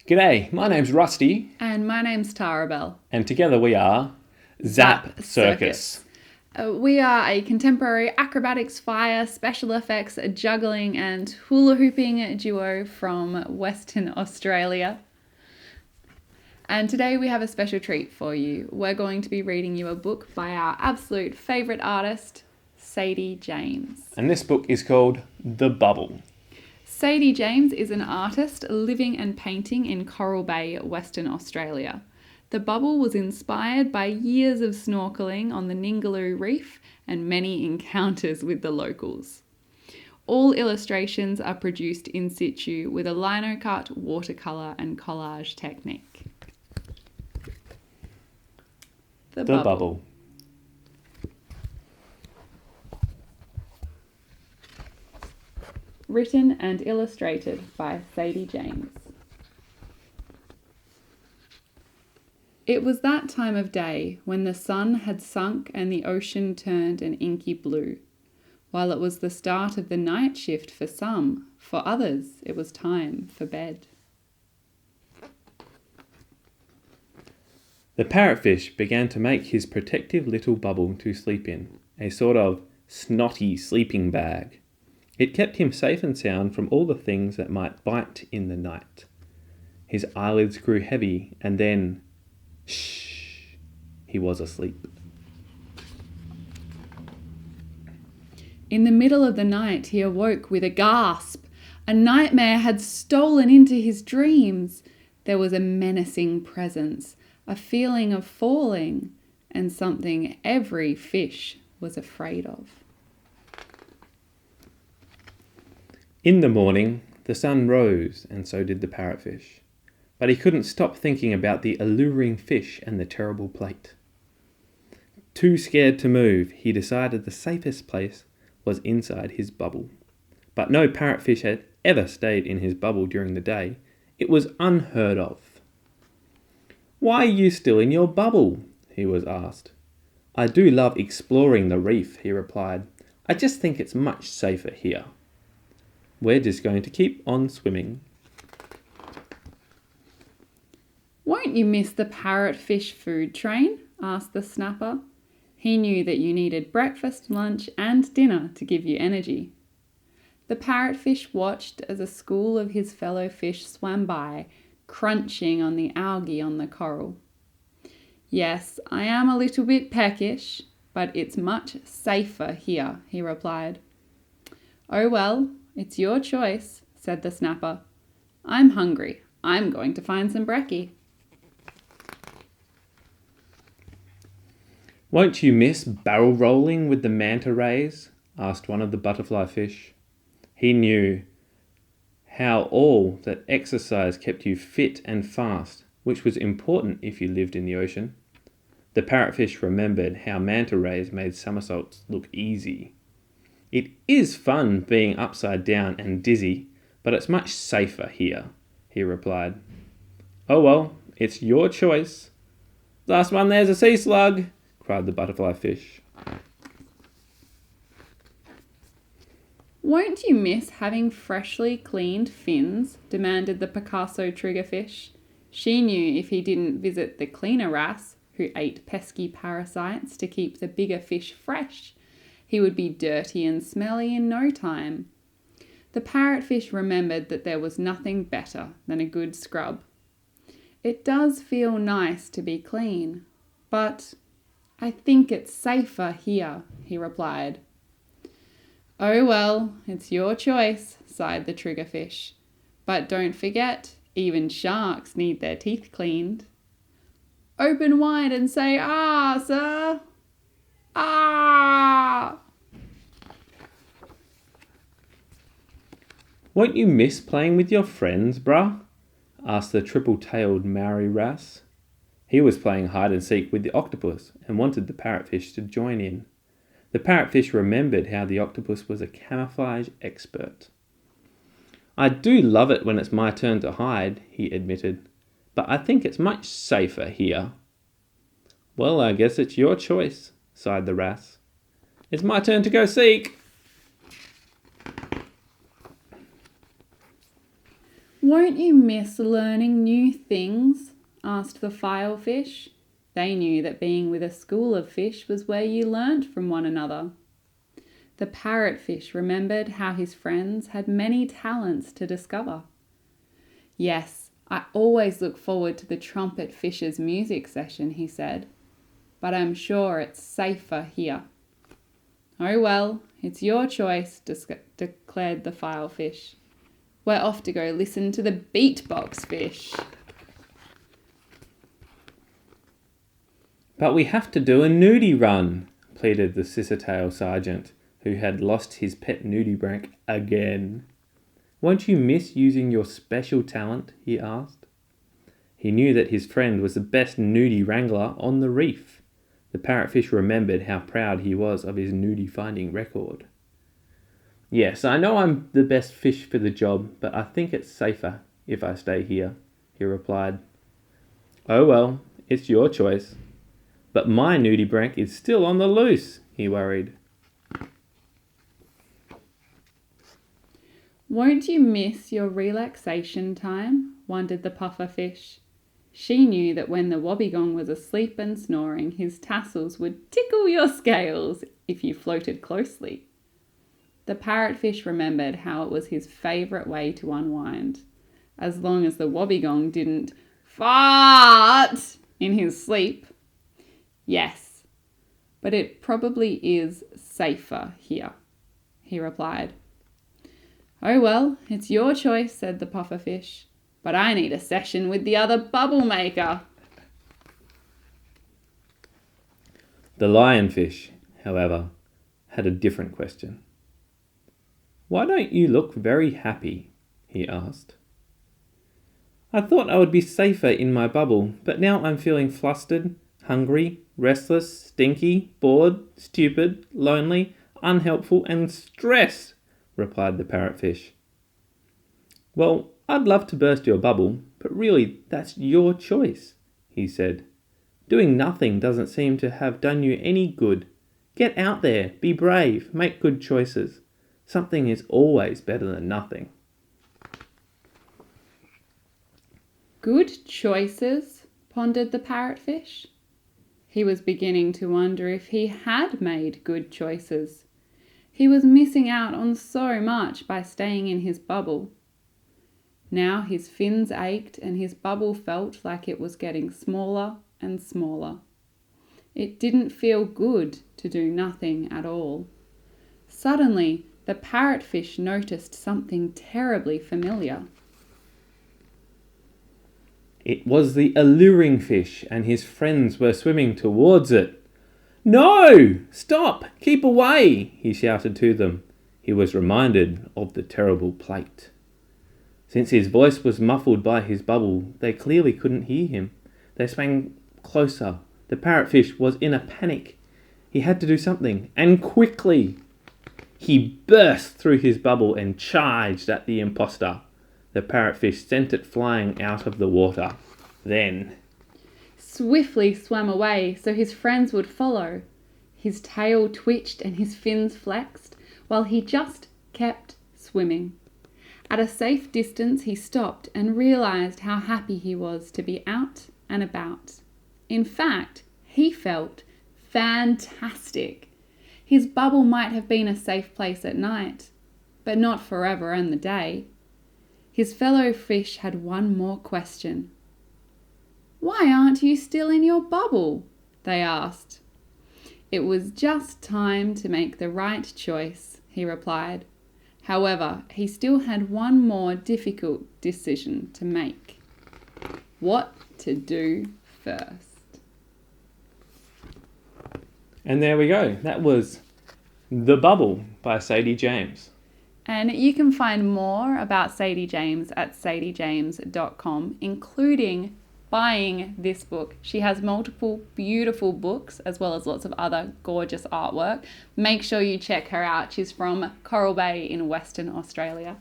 G'day, my name's Rusty. And my name's Tarabelle. And together we are Zap Circus. We are a contemporary acrobatics, fire, special effects, juggling and hula hooping duo from Western Australia. And today we have a special treat for you. We're going to be reading you a book by our absolute favourite artist, Sadie James. And this book is called The Bubble. Sadie James is an artist living and painting in Coral Bay, Western Australia. The Bubble was inspired by years of snorkelling on the Ningaloo Reef and many encounters with the locals. All illustrations are produced in situ with a lino cut, watercolour and collage technique. The Bubble. Written and illustrated by Sadie James. It was that time of day when the sun had sunk and the ocean turned an inky blue. While it was the start of the night shift for some, for others it was time for bed. The parrotfish began to make his protective little bubble to sleep in, a sort of snotty sleeping bag. It kept him safe and sound from all the things that might bite in the night. His eyelids grew heavy, and then, shh, he was asleep. In the middle of the night, he awoke with a gasp. A nightmare had stolen into his dreams. There was a menacing presence, a feeling of falling, and something every fish was afraid of. In the morning, the sun rose, and so did the parrotfish. But he couldn't stop thinking about the alluring fish and the terrible plate. Too scared to move, he decided the safest place was inside his bubble. But no parrotfish had ever stayed in his bubble during the day. It was unheard of. "Why are you still in your bubble?" he was asked. "I do love exploring the reef," he replied. "I just think it's much safer here." "We're just going to keep on swimming." "Won't you miss the parrotfish food train?" asked the snapper. He knew that you needed breakfast, lunch and dinner to give you energy. The parrotfish watched as a school of his fellow fish swam by, crunching on the algae on the coral. "Yes, I am a little bit peckish, but it's much safer here," he replied. "Oh well, it's your choice," said the snapper. "I'm hungry. I'm going to find some brekkie." "Won't you miss barrel rolling with the manta rays?" asked one of the butterfly fish. He knew how all that exercise kept you fit and fast, which was important if you lived in the ocean. The parrotfish remembered how manta rays made somersaults look easy. "It is fun being upside down and dizzy, but it's much safer here," he replied. "Oh well, it's your choice." "Last one there's a sea slug," cried the butterfly fish. "Won't you miss having freshly cleaned fins?" demanded the Picasso triggerfish. She knew if he didn't visit the cleaner wrasse, who ate pesky parasites to keep the bigger fish fresh, he would be dirty and smelly in no time. The parrotfish remembered that there was nothing better than a good scrub. "It does feel nice to be clean, but I think it's safer here," he replied. "Oh well, it's your choice," sighed the triggerfish. "But don't forget, even sharks need their teeth cleaned." "Open wide and say ah, sir! Ah!" "Won't you miss playing with your friends, bruh?" asked the triple-tailed Maori wrasse. He was playing hide-and-seek with the octopus and wanted the parrotfish to join in. The parrotfish remembered how the octopus was a camouflage expert. "I do love it when it's my turn to hide," he admitted, "but I think it's much safer here." "Well, I guess it's your choice," sighed the wrasse. "It's my turn to go seek." Won't you miss learning new things? Asked the filefish. They knew that being with a school of fish was where you learnt from one another. The parrotfish remembered how his friends had many talents to discover. Yes, I always look forward to the trumpet fish's music session, he said, but I'm sure it's safer here. Oh well, it's your choice, declared the filefish. We're off to go listen to the beatbox fish. But we have to do a nudie run, pleaded the scissortail sergeant, who had lost his pet nudibranch again. Won't you miss using your special talent? He asked. He knew that his friend was the best nudie wrangler on the reef. The parrotfish remembered how proud he was of his nudie finding record. Yes, I know I'm the best fish for the job, but I think it's safer if I stay here, he replied. Oh well, it's your choice. But my nudibranch is still on the loose, he worried. Won't you miss your relaxation time? Wondered the pufferfish. She knew that when the wobbegong was asleep and snoring, his tassels would tickle your scales if you floated closely. The parrotfish remembered how it was his favourite way to unwind, as long as the wobbegong didn't fart in his sleep. Yes, but it probably is safer here, he replied. Oh well, it's your choice, said the pufferfish, but I need a session with the other bubble maker. The lionfish, however, had a different question. Why don't you look very happy? He asked. I thought I would be safer in my bubble, but now I'm feeling flustered, hungry, restless, stinky, bored, stupid, lonely, unhelpful, and stressed, replied the parrotfish. Well, I'd love to burst your bubble, but really that's your choice, he said. Doing nothing doesn't seem to have done you any good. Get out there, be brave, make good choices. Something is always better than nothing. Good choices, pondered the parrotfish. He was beginning to wonder if he had made good choices. He was missing out on so much by staying in his bubble. Now his fins ached and his bubble felt like it was getting smaller and smaller. It didn't feel good to do nothing at all. Suddenly, the parrotfish noticed something terribly familiar. It was the alluring fish, and his friends were swimming towards it. No! Stop! Keep away! He shouted to them. He was reminded of the terrible plate. Since his voice was muffled by his bubble, they clearly couldn't hear him. They swam closer. The parrotfish was in a panic. He had to do something, and quickly. He burst through his bubble and charged at the imposter. The parrotfish sent it flying out of the water. Then Swiftly swam away so his friends would follow. His tail twitched and his fins flexed, while he just kept swimming. At a safe distance he stopped and realised how happy he was to be out and about. In fact, he felt fantastic. His bubble might have been a safe place at night, but not forever and the day. His fellow fish had one more question. Why aren't you still in your bubble? They asked. It was just time to make the right choice, he replied. However, he still had one more difficult decision to make. What to do first. And there we go. That was The Bubble by Sadie James. And you can find more about Sadie James at sadiejames.com, including buying this book. She has multiple beautiful books as well as lots of other gorgeous artwork. Make sure you check her out. She's from Coral Bay in Western Australia.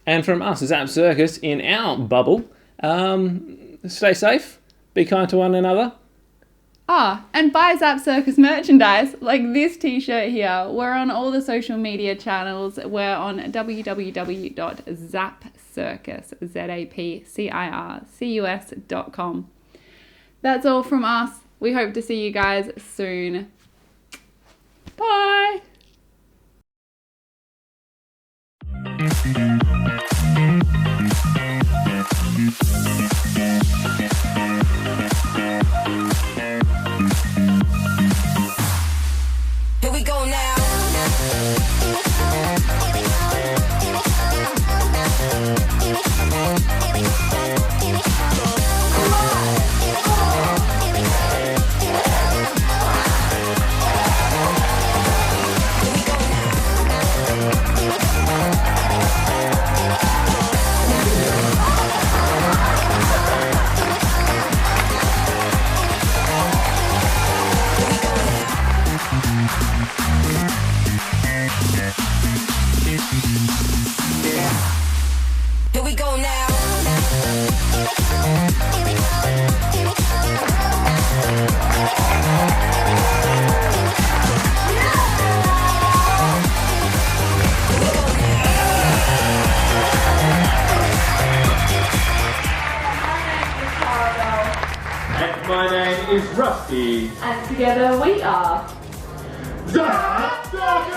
And from us, Zap Circus, in our bubble, stay safe, be kind to one another, Ah, and buy Zap Circus merchandise, like this t-shirt here. We're on all the social media channels. We're on www.zapcircus.com. That's all from us. We hope to see you guys soon. Bye! Here we go now. Here we go now. And my name is Rusty. And together we are Zap Circus!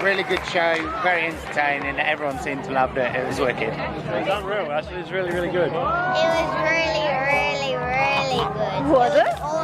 Really good show, very entertaining. Everyone seemed to love it. It was wicked. It was unreal, actually. It was really, really good. It was really, really, really good. Was it? All